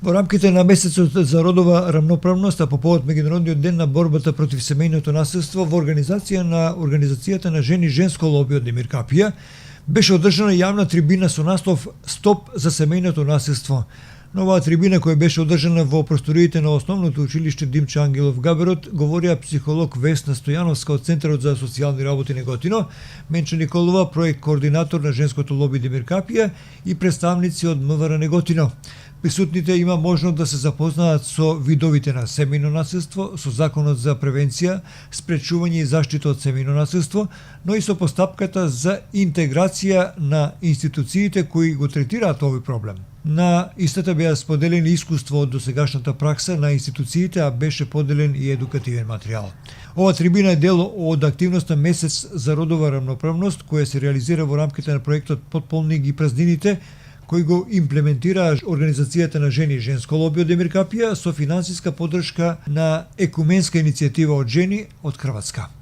Во рамките на месецот за родова рамноправност, а по повод меѓународниот ден на борбата против семејното насилство во организација на Организацијата на жени женско лоби од Демир Капија, беше одржана јавна трибина со наслов "Стоп за семејното насилство". На оваа трибина, која беше одржана во просториите на Основното училиште Димче Ангелов Габерот, говорија психолог Весна Стојановска од Центарот за социјални работи Неготино, Менча Николова, проект координатор на женското лоби Демир Капија и представници од МВР Неготино. Присутните има можност да се запознаат со видовите на семејно насилство, со законот за превенција, спречување и заштита од семејно насилство, но и со постапката за интеграција на институциите кои го третираат овој проблем. На истата беа споделени искуство од досегашната пракса на институциите, а беше поделен и едукативен материјал. Ова трибина е дел од активноста Месец за родова рамноправност, која се реализира во рамките на проектот Потполни ги празнините, кој го имплементира Организацијата на жени и женско лоби од Демир Капија со финансиска поддршка на екуменска иницијатива од жени од Хрватска.